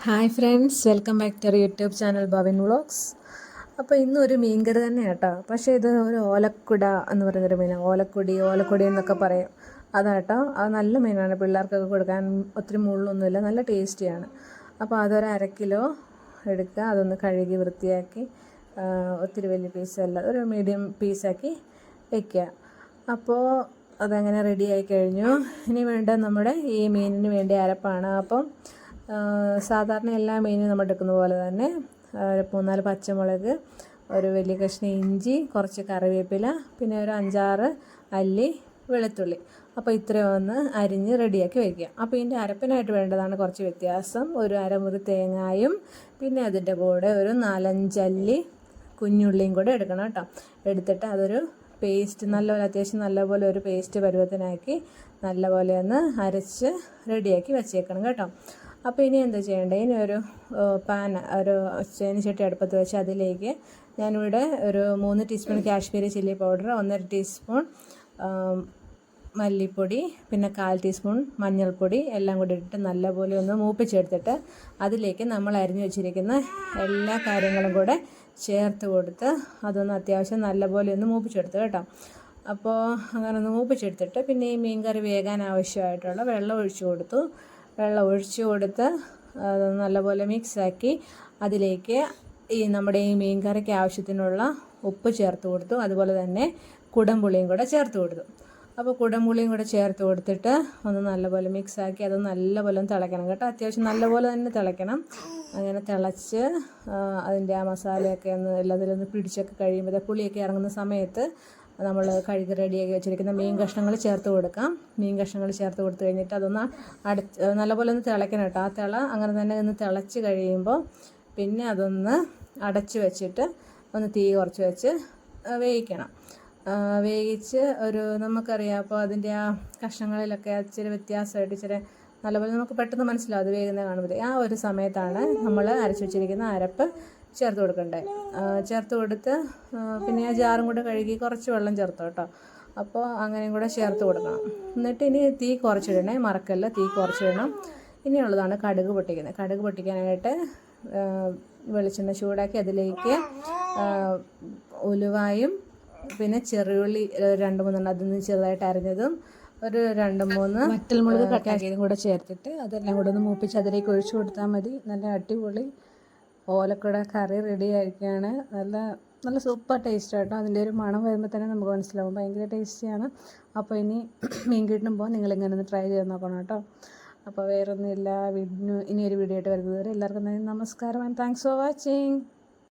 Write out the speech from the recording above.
Hi friends, welcome back to YouTube channel Bhavin vlogs. അപ്പോൾ ഇന്നൊരു മീൻകറി തന്നെ കേട്ടോ. പക്ഷേ ഇത് ഒരു ഓലക്കുട എന്ന് പറയുന്നൊരു മീനാണ്. ഓലക്കൊടി എന്നൊക്കെ പറയും. അതാട്ടോ, അത് നല്ല മീനാണ്. പിള്ളേർക്കൊക്കെ കൊടുക്കാൻ ഒത്തിരി മുള്ളൊന്നുമില്ല, നല്ല ടേസ്റ്റിയാണ്. അപ്പോൾ അതൊരു 1/2 കിലോ എടുക്കുക. അതൊന്ന് കഴുകി വൃത്തിയാക്കി ഒത്തിരി വലിയ പീസല്ല, ഒരു മീഡിയം പീസാക്കി വയ്ക്കുക. അപ്പോൾ അതങ്ങനെ റെഡിയായി കഴിഞ്ഞു. ഇനി വേണ്ട നമ്മുടെ ഈ മീനിന് വേണ്ടി അരപ്പാണ്. അപ്പം സാധാരണ എല്ലാ മീനും നമ്മൾ എടുക്കുന്ന പോലെ തന്നെ 3-4 പച്ചമുളക്, ഒരു വലിയ കഷ്ണം ഇഞ്ചി, കുറച്ച് കറിവേപ്പില, പിന്നെ ഒരു 5-6 അല്ലി വെളുത്തുള്ളി. അപ്പോൾ ഇത്രയും ഒന്ന് അരിഞ്ഞ് റെഡിയാക്കി വയ്ക്കുക. അപ്പോൾ ഇതിൻ്റെ അരപ്പിനായിട്ട് വേണ്ടതാണ് കുറച്ച് വ്യത്യാസം. ഒരു അരമുറി തേങ്ങായും പിന്നെ അതിൻ്റെ കൂടെ ഒരു 4-5 അല്ലി കുഞ്ഞുള്ളിയും കൂടെ എടുക്കണം കേട്ടോ. എടുത്തിട്ട് അതൊരു പേസ്റ്റ് അത്യാവശ്യം നല്ലപോലെ ഒരു പേസ്റ്റ് പരുവത്തിനാക്കി നല്ലപോലെ ഒന്ന് അരച്ച് റെഡിയാക്കി വെച്ചേക്കണം കേട്ടോ. അപ്പോൾ ഇനി എന്താ ചെയ്യേണ്ടത്? ഇനി ഒരു ചീനച്ചട്ടി അടുപ്പത്ത് വെച്ച് അതിലേക്ക് ഞാനിവിടെ ഒരു 3 teaspoon Kashmiri chilli powder, 1.5 teaspoon മല്ലിപ്പൊടി, പിന്നെ 1/4 ടീസ്പൂൺ മഞ്ഞൾപ്പൊടി എല്ലാം കൂടി ഇട്ടിട്ട് നല്ലപോലെ ഒന്ന് മൂപ്പിച്ചെടുത്തിട്ട് അതിലേക്ക് നമ്മൾ അരിഞ്ഞു വെച്ചിരിക്കുന്ന എല്ലാ കാര്യങ്ങളും കൂടെ ചേർത്ത് കൊടുത്ത് അതൊന്ന് അത്യാവശ്യം നല്ലപോലെ ഒന്ന് മൂപ്പിച്ചെടുത്ത് കേട്ടോ. അപ്പോൾ അങ്ങനെ ഒന്ന് മൂപ്പിച്ചെടുത്തിട്ട് പിന്നെ ഈ മീൻകറി വേകാൻ ആവശ്യമായിട്ടുള്ള വെള്ളം ഒഴിച്ചു കൊടുത്ത് നല്ലപോലെ മിക്സാക്കി അതിലേക്ക് നമ്മുടെ ഈ മീൻ കറിക്ക് ആവശ്യത്തിനുള്ള ഉപ്പ് ചേർത്ത് കൊടുത്തു. അതുപോലെ തന്നെ കുടംപുളിയും കൂടെ ചേർത്ത് കൊടുത്തു. അപ്പോൾ കുടംപുളിയും കൂടെ ചേർത്ത് കൊടുത്തിട്ട് ഒന്ന് നല്ലപോലെ മിക്സാക്കി അത് നല്ലപോലെ ഒന്ന് തിളയ്ക്കണം കേട്ടോ. അത്യാവശ്യം നല്ലപോലെ തന്നെ തിളയ്ക്കണം. അങ്ങനെ തിളച്ച് അതിൻ്റെ ആ മസാലയൊക്കെ എല്ലാത്തിലൊന്ന് പിടിച്ചൊക്കെ കഴിയുമ്പോൾ പുളിയൊക്കെ ഇറങ്ങുന്ന സമയത്ത് നമ്മൾ കഴുകി റെഡിയാക്കി വെച്ചിരിക്കുന്ന മീൻ കഷ്ണങ്ങൾ ചേർത്ത് കൊടുക്കാം. മീൻ കഷ്ണങ്ങൾ ചേർത്ത് കൊടുത്തു കഴിഞ്ഞിട്ട് അതൊന്ന് നല്ലപോലെ ഒന്ന് തിളയ്ക്കണം കേട്ടോ. ആ അങ്ങനെ തന്നെ ഒന്ന് തിളച്ച് കഴിയുമ്പോൾ പിന്നെ അതൊന്ന് അടച്ച് വെച്ചിട്ട് ഒന്ന് തീ കുറച്ച് വെച്ച് വേവിക്കണം. വേവിച്ച് നമുക്കറിയാം, അപ്പോൾ അതിൻ്റെ ആ കഷ്ണങ്ങളിലൊക്കെ ഇച്ചിരി വ്യത്യാസമായിട്ട് ഇച്ചിരി നല്ലപോലെ നമുക്ക് പെട്ടെന്ന് മനസ്സിലാവും അത് വേഗം കാണുമ്പോൾ. ആ ഒരു സമയത്താണ് നമ്മൾ അരച്ച് വെച്ചിരിക്കുന്ന അരപ്പ് ചേർത്ത് കൊടുക്കണ്ടേ. ചേർത്ത് കൊടുത്ത് പിന്നെ ആ ജാറും കൂടെ കഴുകി കുറച്ച് വെള്ളം ചേർത്ത് കേട്ടോ. അപ്പോൾ അങ്ങനെയും കൂടെ ചേർത്ത് കൊടുക്കണം. എന്നിട്ട് ഇനി തീ കുറച്ചിടണേ, മറക്കല്ല, തീ കുറച്ചിടണം. ഇനിയുള്ളതാണ് കടുക് പൊട്ടിക്കുന്നത്. കടുക് പൊട്ടിക്കാനായിട്ട് വെളിച്ചെണ്ണ ചൂടാക്കി അതിലേക്ക് ഉലുവായും പിന്നെ ചെറിയുള്ളി 2-3 അതിൽ നിന്ന് ചെറുതായിട്ട് അരിഞ്ഞതും ഒരു 2-3 വറ്റൽമുളക് കട്ടാക്കിയതും കൂടെ ചേർത്തിട്ട് അതെല്ലാം കൂടെ ഒന്ന് മൂപ്പിച്ച് അതിലേക്ക് ഒഴിച്ചു കൊടുത്താൽ മതി. നല്ല അടിപൊളി ഓലക്കുട കറി റെഡി ആയിരിക്കുകയാണ്. നല്ല സൂപ്പർ ടേസ്റ്റ് ആട്ടോ. അതിൻ്റെ ഒരു മണം വരുമ്പോൾ തന്നെ നമുക്ക് മനസ്സിലാവും, ഭയങ്കര ടേസ്റ്റിയാണ്. അപ്പോൾ ഇനി മീൻ കിട്ടുമ്പോൾ നിങ്ങളിങ്ങനെ ഒന്ന് ട്രൈ ചെയ്ത് നോക്കണം കേട്ടോ. അപ്പോൾ വേറൊന്നുമില്ല, ഇനിയൊരു വീഡിയോ ആയിട്ട് വരുന്നത് വരെ എല്ലാവർക്കും നമസ്കാരം ആൻഡ് താങ്ക്സ് ഫോർ വാച്ചിങ്.